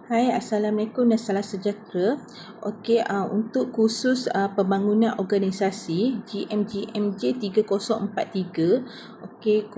Hai, Assalamualaikum dan salam sejahtera. Okey, untuk khusus pembangunan organisasi GMGMJ 3043. Okey,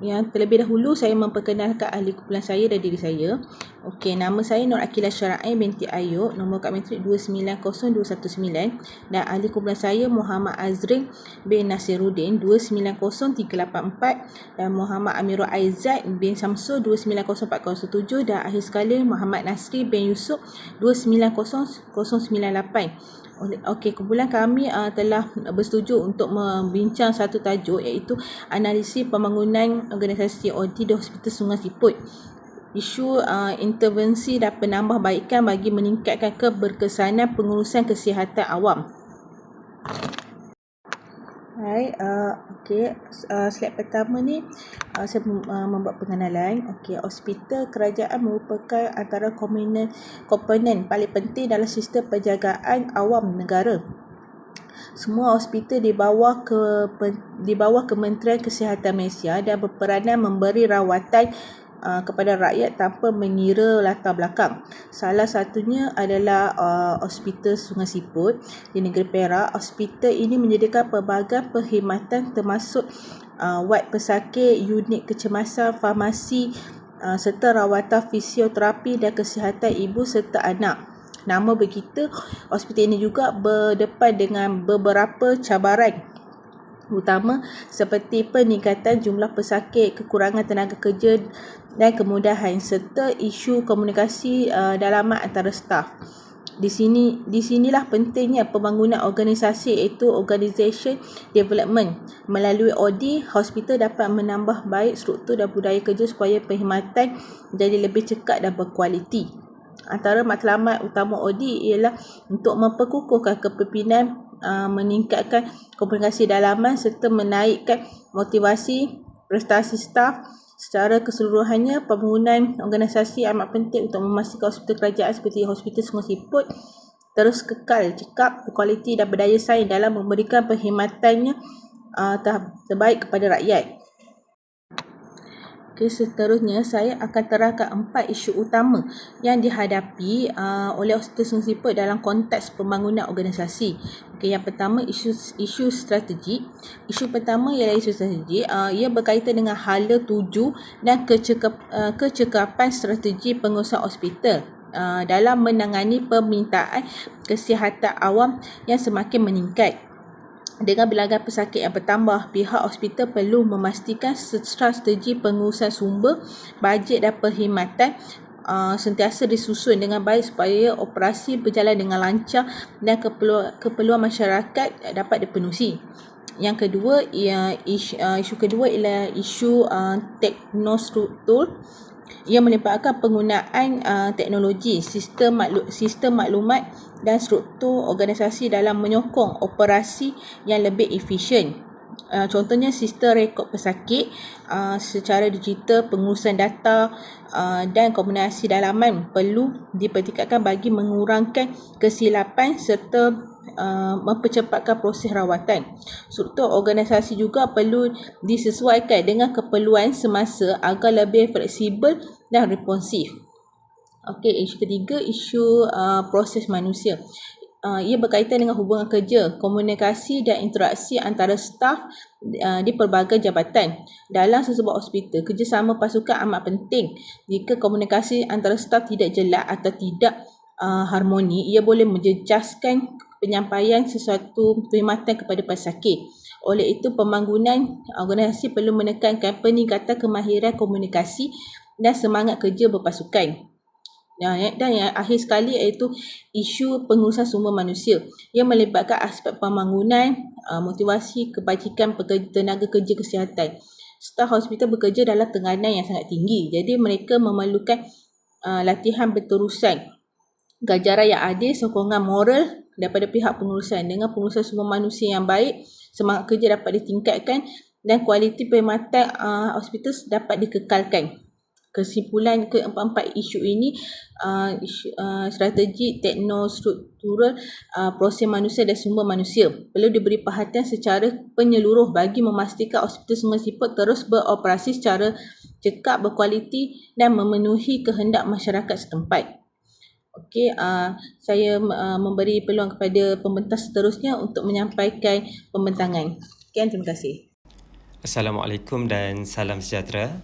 yang terlebih dahulu saya memperkenalkan ahli kumpulan saya dan diri saya. Okey, nama saya Nur Akilah Syara'in binti Ayub, nombor kad matrik 290219, dan ahli kumpulan saya Muhammad Azrin bin Nasiruddin 290384, dan Muhammad Amirul Aizat bin Samsul 290407, dan akhir sekali Muhammad Nasri bin Yusuf 290098. Okey, kumpulan kami telah bersetuju untuk membincang satu tajuk, iaitu analisis pembangunan organisasi OD di Hospital Sungai Siput. Isu intervensi dan penambahbaikan bagi meningkatkan keberkesanan pengurusan kesihatan awam. Hai, slide pertama ni saya membuat pengenalan. Okey, hospital kerajaan merupakan antara komponen paling penting dalam sistem penjagaan awam negara. Semua hospital di bawah Kementerian Kesihatan Malaysia dan berperanan memberi rawatan kepada rakyat tanpa mengira latar belakang. Salah satunya adalah Hospital Sungai Siput di negeri Perak. Hospital ini menyediakan pelbagai perkhidmatan termasuk wad pesakit, unit kecemasan, farmasi, serta rawatan fisioterapi dan kesihatan ibu serta anak. Nama begitu, hospital ini juga berdepan dengan beberapa cabaran utama seperti peningkatan jumlah pesakit, kekurangan tenaga kerja dan kemudahan, serta isu komunikasi dalaman antara staf. Di sinilah pentingnya pembangunan organisasi, iaitu Organisation Development. Melalui OD, hospital dapat menambah baik struktur dan budaya kerja supaya perkhidmatan jadi lebih cekat dan berkualiti. Antara matlamat utama OD ialah untuk memperkukuhkan kepimpinan, meningkatkan komunikasi dalaman serta menaikkan motivasi prestasi staf. Secara keseluruhannya, pembangunan organisasi amat penting untuk memastikan hospital kerajaan seperti Hospital Sungai Siput terus kekal cekap, berkualiti dan berdaya saing dalam memberikan perkhidmatannya terbaik kepada rakyat. Okey, seterusnya saya akan terangkan 4 isu utama yang dihadapi oleh Hospital Sungai Siput dalam konteks pembangunan organisasi. Okey, yang pertama isu strategi. Isu pertama ialah isu strategi. Ia berkaitan dengan hala tuju dan kecekapan strategi pengurusan hospital dalam menangani permintaan kesihatan awam yang semakin meningkat. Dengan bilangan pesakit yang bertambah, pihak hospital perlu memastikan strategi pengurusan sumber, bajet dan perkhidmatan sentiasa disusun dengan baik supaya operasi berjalan dengan lancar dan keperluan masyarakat dapat dipenuhi. Yang kedua, isu kedua ialah isu teknostruktur. Ia melibatkan penggunaan teknologi, sistem maklumat dan struktur organisasi dalam menyokong operasi yang lebih efisien. Contohnya sistem rekod pesakit secara digital, pengurusan data dan komunikasi dalaman perlu dipertingkatkan bagi mengurangkan kesilapan serta mempercepatkan proses rawatan. Struktur organisasi juga perlu disesuaikan dengan keperluan semasa agar lebih fleksibel dan responsif. Okey, isu ketiga, isu proses manusia. Ia berkaitan dengan hubungan kerja, komunikasi dan interaksi antara staf di pelbagai jabatan. Dalam sesebuah hospital, kerjasama pasukan amat penting. Jika komunikasi antara staf tidak jelas atau tidak harmoni, ia boleh menjejaskan penyampaian sesuatu perkhidmatan kepada pesakit. Oleh itu, pembangunan organisasi perlu menekankan peningkatan kemahiran komunikasi dan semangat kerja berpasukan. Dan yang akhir sekali iaitu isu pengurusan sumber manusia. Ia melibatkan aspek pembangunan, motivasi, kebajikan tenaga kerja kesihatan. Staf hospital bekerja dalam tekanan yang sangat tinggi, jadi mereka memerlukan latihan berterusan, ganjaran yang adil, sokongan moral daripada pihak pengurusan. Dengan pengurusan sumber manusia yang baik, semangat kerja dapat ditingkatkan dan kualiti perkhidmatan hospital dapat dikekalkan. Kesimpulan keempat-empat isu ini, strategi, teknostruktural, proses manusia dan sumber manusia perlu diberi perhatian secara penyeluruh bagi memastikan Hospital Sungai Siput terus beroperasi secara cekap, berkualiti dan memenuhi kehendak masyarakat setempat. Okey, saya memberi peluang kepada pembentas seterusnya untuk menyampaikan pembentangan. Sekian, terima kasih. Assalamualaikum dan salam sejahtera.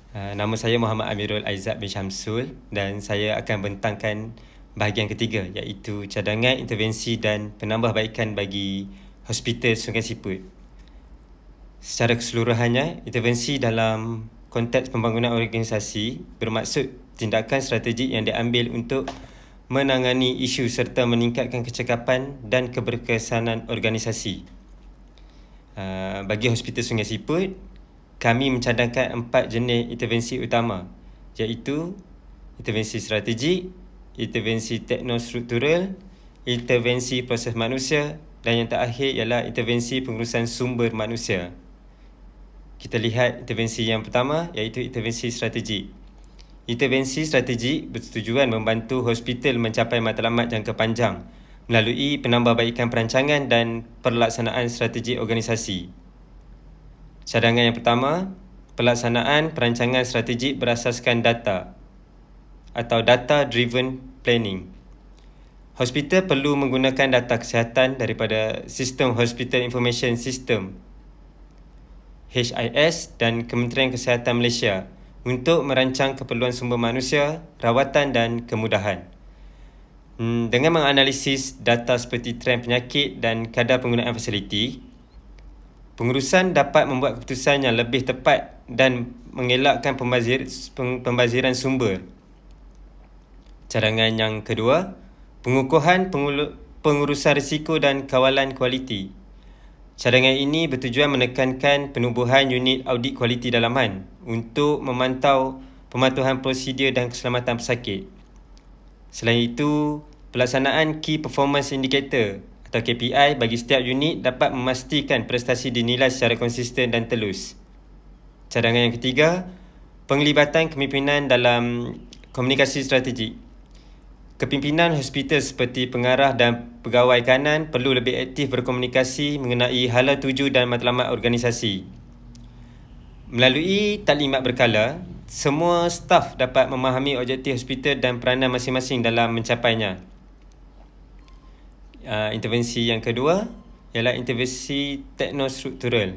Nama saya Muhammad Amirul Aizat bin Syamsul dan saya akan bentangkan bahagian ketiga iaitu cadangan, intervensi dan penambahbaikan bagi Hospital Sungai Siput. Secara keseluruhannya, intervensi dalam konteks pembangunan organisasi bermaksud tindakan strategik yang diambil untuk menangani isu serta meningkatkan kecekapan dan keberkesanan organisasi. Bagi Hospital Sungai Siput, kami mencadangkan 4 jenis intervensi utama iaitu intervensi strategik, intervensi teknostruktural, intervensi proses manusia dan yang terakhir ialah intervensi pengurusan sumber manusia. Kita lihat intervensi yang pertama iaitu intervensi strategik. Intervensi strategik bertujuan membantu hospital mencapai matlamat jangka panjang melalui penambahbaikan perancangan dan pelaksanaan strategi organisasi. Cadangan yang pertama, pelaksanaan perancangan strategik berasaskan data atau data-driven planning. Hospital perlu menggunakan data kesihatan daripada Sistem Hospital Information System HIS dan Kementerian Kesihatan Malaysia untuk merancang keperluan sumber manusia, rawatan dan kemudahan. Dengan menganalisis data seperti trend penyakit dan kadar penggunaan fasiliti, pengurusan dapat membuat keputusan yang lebih tepat dan mengelakkan pembaziran sumber. Cadangan yang kedua, pengukuhan pengurusan risiko dan kawalan kualiti. Cadangan ini bertujuan menekankan penubuhan unit audit kualiti dalaman untuk memantau pematuhan prosedur dan keselamatan pesakit. Selain itu, pelaksanaan Key Performance Indicator atau KPI bagi setiap unit dapat memastikan prestasi dinilai secara konsisten dan telus. Cadangan yang ketiga, penglibatan kepimpinan dalam komunikasi strategik. Kepimpinan hospital seperti pengarah dan pegawai kanan perlu lebih aktif berkomunikasi mengenai hala tuju dan matlamat organisasi. Melalui taklimat berkala, semua staf dapat memahami objektif hospital dan peranan masing-masing dalam mencapainya. Intervensi yang kedua ialah intervensi teknostruktural.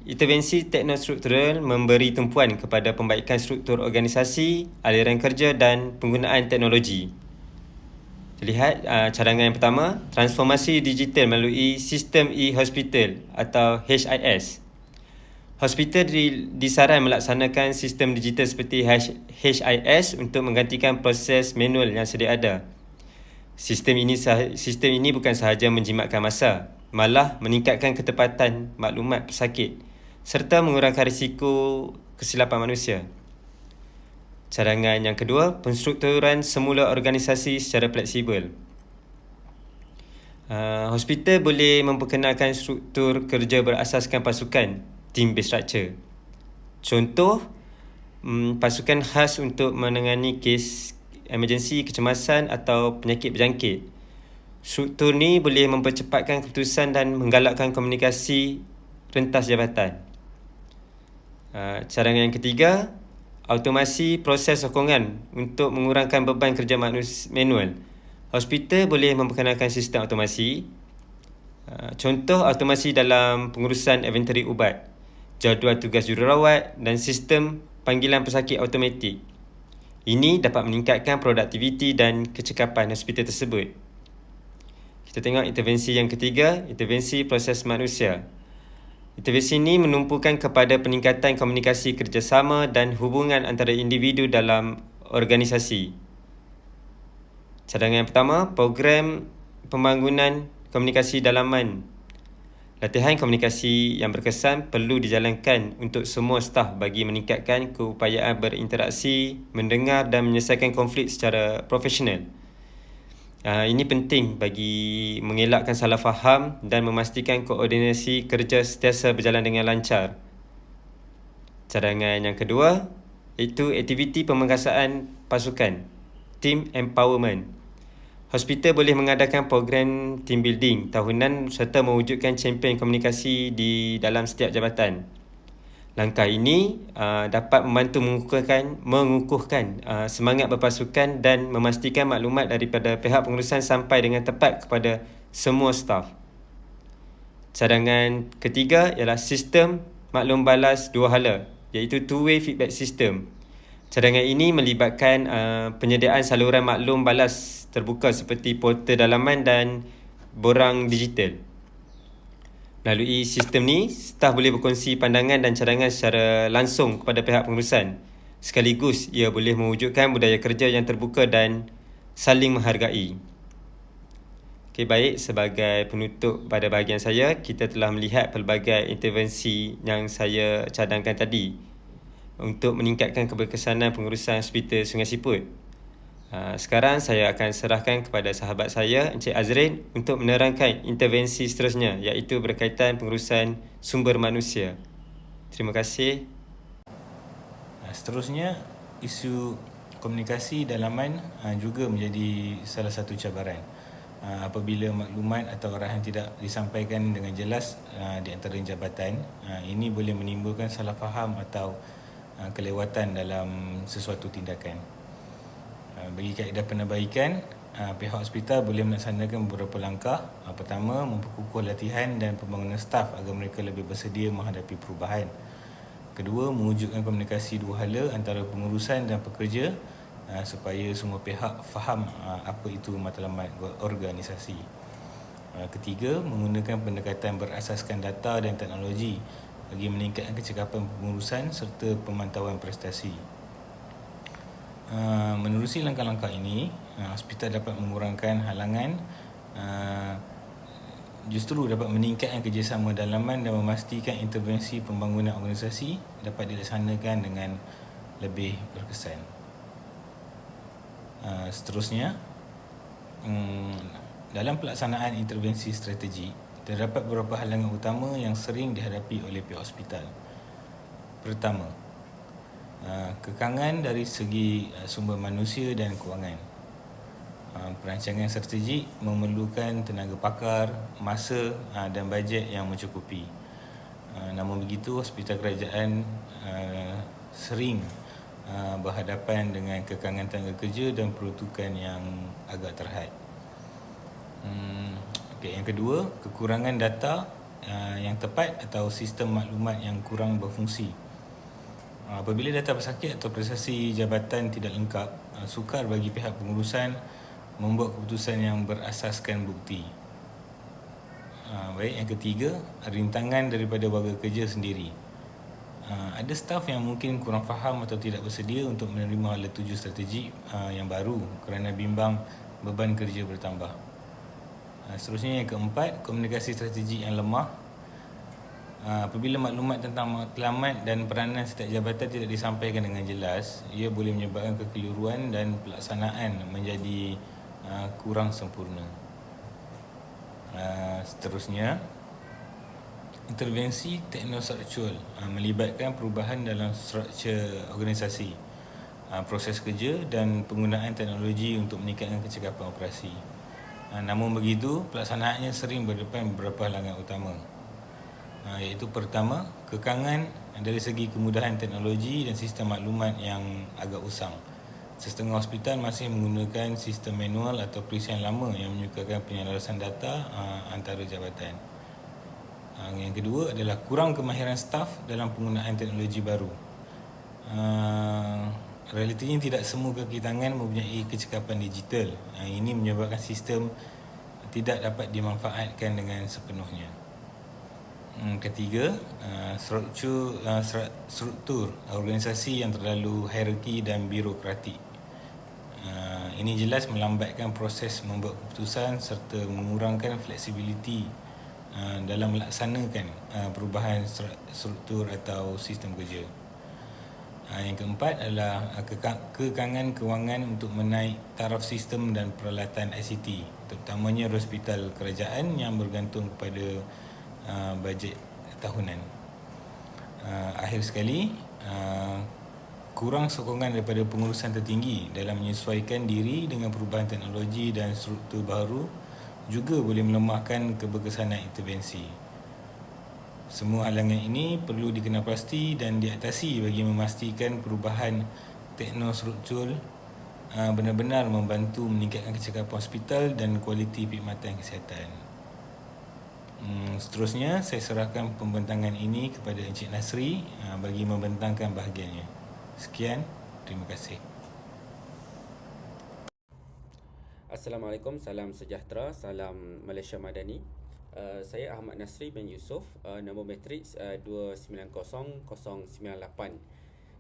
Intervensi teknostruktural memberi tumpuan kepada pembaikan struktur organisasi, aliran kerja dan penggunaan teknologi. Lihat cadangan yang pertama, transformasi digital melalui sistem e-hospital atau HIS. Hospital disaran melaksanakan sistem digital seperti HIS untuk menggantikan proses manual yang sedia ada. Sistem ini bukan sahaja menjimatkan masa, malah meningkatkan ketepatan maklumat pesakit serta mengurangkan risiko kesilapan manusia. Cadangan yang kedua, penstrukturan semula organisasi secara fleksibel. Hospital boleh memperkenalkan struktur kerja berasaskan pasukan, team-based structure. Contoh, pasukan khas untuk menangani kes emergensi, kecemasan atau penyakit berjangkit. Struktur ni boleh mempercepatkan keputusan dan menggalakkan komunikasi rentas jabatan. Cadangan yang ketiga, automasi proses sokongan untuk mengurangkan beban kerja manual. Hospital boleh memperkenalkan sistem automasi. Contoh automasi dalam pengurusan inventory ubat, jadual tugas jururawat dan sistem panggilan pesakit automatik. Ini dapat meningkatkan produktiviti dan kecekapan hospital tersebut. Kita tengok intervensi yang ketiga, intervensi proses manusia. Intervensi ini menumpukan kepada peningkatan komunikasi kerjasama dan hubungan antara individu dalam organisasi. Cadangan yang pertama, program pembangunan komunikasi dalaman. Latihan komunikasi yang berkesan perlu dijalankan untuk semua staf bagi meningkatkan keupayaan berinteraksi, mendengar dan menyelesaikan konflik secara profesional. Ini penting bagi mengelakkan salah faham dan memastikan koordinasi kerja sentiasa berjalan dengan lancar. Cadangan yang kedua iaitu aktiviti pemengkasaan pasukan, team empowerment. Hospital boleh mengadakan program team building tahunan serta mewujudkan champion komunikasi di dalam setiap jabatan. Langkah ini dapat membantu mengukuhkan semangat berpasukan dan memastikan maklumat daripada pihak pengurusan sampai dengan tepat kepada semua staf. Cadangan ketiga ialah sistem maklum balas dua hala, iaitu two-way feedback system. Cadangan ini melibatkan penyediaan saluran maklum balas terbuka seperti portal dalaman dan borang digital. Melalui sistem ni, staf boleh berkongsi pandangan dan cadangan secara langsung kepada pihak pengurusan. Sekaligus, ia boleh mewujudkan budaya kerja yang terbuka dan saling menghargai. Okey, baik, sebagai penutup pada bahagian saya, kita telah melihat pelbagai intervensi yang saya cadangkan tadi untuk meningkatkan keberkesanan pengurusan Hospital Sungai Siput. Sekarang saya akan serahkan kepada sahabat saya, Encik Azrin, untuk menerangkan intervensi seterusnya, iaitu berkaitan pengurusan sumber manusia. Terima kasih. Seterusnya, isu komunikasi dalaman juga menjadi salah satu cabaran. Apabila maklumat atau arahan tidak disampaikan dengan jelas di antara jabatan, ini boleh menimbulkan salah faham atau kelewatan dalam sesuatu tindakan. Bagi kaedah penambahkan, pihak hospital boleh melaksanakan beberapa langkah. Pertama, memperkukuh latihan dan pembangunan staf agar mereka lebih bersedia menghadapi perubahan. Kedua, mewujudkan komunikasi dua hala antara pengurusan dan pekerja supaya semua pihak faham apa itu matlamat organisasi. Ketiga, menggunakan pendekatan berasaskan data dan teknologi bagi meningkatkan kecekapan pengurusan serta pemantauan prestasi. Menerusi langkah-langkah ini, hospital dapat mengurangkan halangan, justru dapat meningkatkan kerjasama dalaman dan memastikan intervensi pembangunan organisasi dapat dilaksanakan dengan lebih berkesan. Seterusnya, dalam pelaksanaan intervensi strategi, terdapat beberapa halangan utama yang sering dihadapi oleh pihak hospital. Pertama, kekangan dari segi sumber manusia dan kewangan. Perancangan strategik memerlukan tenaga pakar, masa dan bajet yang mencukupi. Namun begitu, hospital kerajaan sering berhadapan dengan kekangan tenaga kerja dan peruntukan yang agak terhad. Yang kedua, kekurangan data yang tepat atau sistem maklumat yang kurang berfungsi. Apabila data pesakit atau prestasi jabatan tidak lengkap, sukar bagi pihak pengurusan membuat keputusan yang berasaskan bukti. Yang ketiga, rintangan daripada warga kerja sendiri. Ada staf yang mungkin kurang faham atau tidak bersedia untuk menerima alat tuju strategik yang baru kerana bimbang beban kerja bertambah. Seterusnya, yang keempat, komunikasi strategik yang lemah. Apabila maklumat tentang matlamat dan peranan setiap jabatan tidak disampaikan dengan jelas, ia boleh menyebabkan kekeliruan dan pelaksanaan menjadi kurang sempurna. Seterusnya, intervensi teknostruktural melibatkan perubahan dalam struktur organisasi, proses kerja dan penggunaan teknologi untuk meningkatkan kecekapan operasi. Namun begitu, pelaksanaannya sering berdepan beberapa halangan utama, iaitu pertama, kekangan dari segi kemudahan teknologi dan sistem maklumat yang agak usang. Setengah hospital masih menggunakan sistem manual atau perisian lama yang menyukarkan penyelarasan data antara jabatan. Yang kedua adalah kurang kemahiran staf dalam penggunaan teknologi baru. Realitinya tidak semua kaki tangan mempunyai kecekapan digital. Ini menyebabkan sistem tidak dapat dimanfaatkan dengan sepenuhnya. Ketiga, struktur organisasi yang terlalu hierarki dan birokratik. Ini jelas melambatkan proses membuat keputusan serta mengurangkan fleksibiliti dalam melaksanakan perubahan struktur atau sistem kerja. Yang keempat adalah kekangan kewangan untuk menaik taraf sistem dan peralatan ICT, terutamanya hospital kerajaan yang bergantung kepada bajet tahunan. Akhir sekali, kurang sokongan daripada pengurusan tertinggi dalam menyesuaikan diri dengan perubahan teknologi dan struktur baru juga boleh melemahkan keberkesanan intervensi. Semua halangan ini perlu dikenalpasti dan diatasi bagi memastikan perubahan teknostruktur benar-benar membantu meningkatkan kecekapan hospital dan kualiti perkhidmatan kesihatan. Seterusnya, saya serahkan pembentangan ini kepada Encik Nasri bagi membentangkan bahagiannya. Sekian, terima kasih. Assalamualaikum, salam sejahtera, salam Malaysia Madani. Saya Ahmad Nasri bin Yusof, nombor matriks 290098.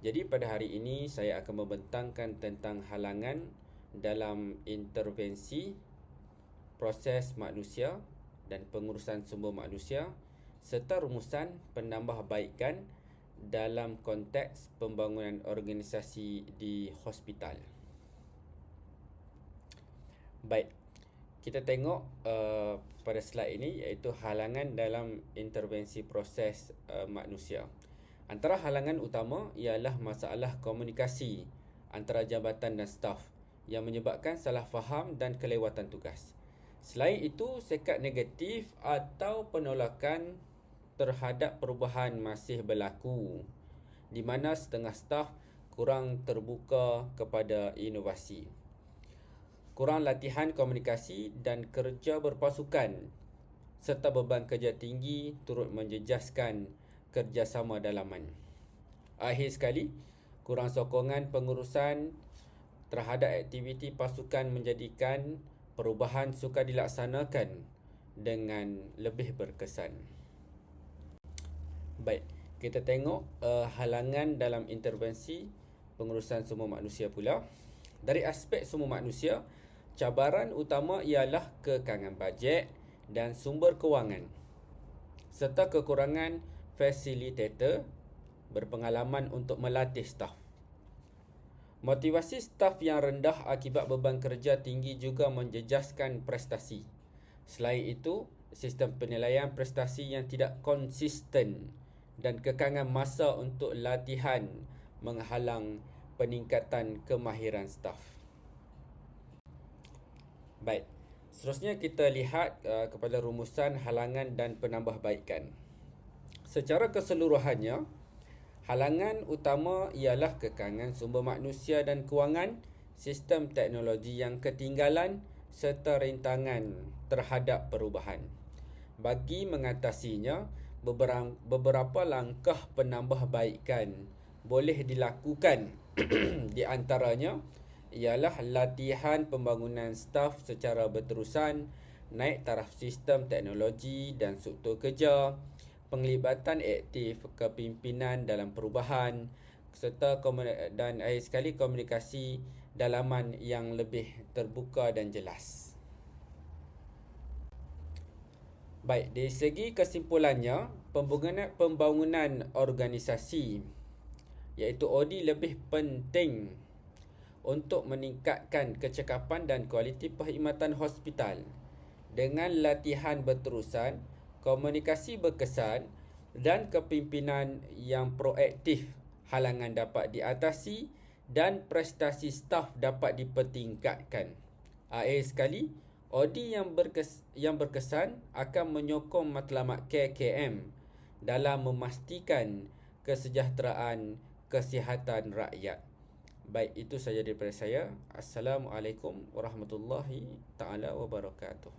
Jadi pada hari ini saya akan membentangkan tentang halangan dalam intervensi proses manusia dan pengurusan sumber manusia serta rumusan penambahbaikan dalam konteks pembangunan organisasi di hospital. Baik, kita tengok pada slide ini iaitu halangan dalam intervensi proses manusia. Antara halangan utama ialah masalah komunikasi antara jabatan dan staf yang menyebabkan salah faham dan kelewatan tugas. Selain itu, sikap negatif atau penolakan terhadap perubahan masih berlaku, di mana setengah staf kurang terbuka kepada inovasi. Kurang latihan komunikasi dan kerja berpasukan serta beban kerja tinggi turut menjejaskan kerjasama dalaman. Akhir sekali, kurang sokongan pengurusan terhadap aktiviti pasukan menjadikan perubahan sukar dilaksanakan dengan lebih berkesan. Baik, kita tengok halangan dalam intervensi pengurusan sumber manusia pula. Dari aspek sumber manusia, cabaran utama ialah kekangan bajet dan sumber kewangan serta kekurangan fasilitator berpengalaman untuk melatih staf. Motivasi staf yang rendah akibat beban kerja tinggi juga menjejaskan prestasi. Selain itu, sistem penilaian prestasi yang tidak konsisten dan kekangan masa untuk latihan menghalang peningkatan kemahiran staf. Baik, seterusnya kita lihat kepada rumusan halangan dan penambahbaikan. Secara keseluruhannya, halangan utama ialah kekangan sumber manusia dan kewangan, sistem teknologi yang ketinggalan serta rintangan terhadap perubahan. Bagi mengatasinya, beberapa langkah penambahbaikan boleh dilakukan. Di antaranya ialah latihan pembangunan staf secara berterusan, naik taraf sistem teknologi dan struktur kerja, penglibatan aktif kepimpinan dalam perubahan serta dan akhir sekali komunikasi dalaman yang lebih terbuka dan jelas. Baik, dari segi kesimpulannya, pembangunan organisasi iaitu OD lebih penting untuk meningkatkan kecekapan dan kualiti perkhidmatan hospital dengan latihan berterusan, komunikasi berkesan dan kepimpinan yang proaktif. Halangan dapat diatasi dan prestasi staf dapat dipertingkatkan. Akhir sekali, OD yang berkesan akan menyokong matlamat KKM dalam memastikan kesejahteraan kesihatan rakyat. Baik, itu saja daripada saya. Assalamualaikum warahmatullahi taala wabarakatuh.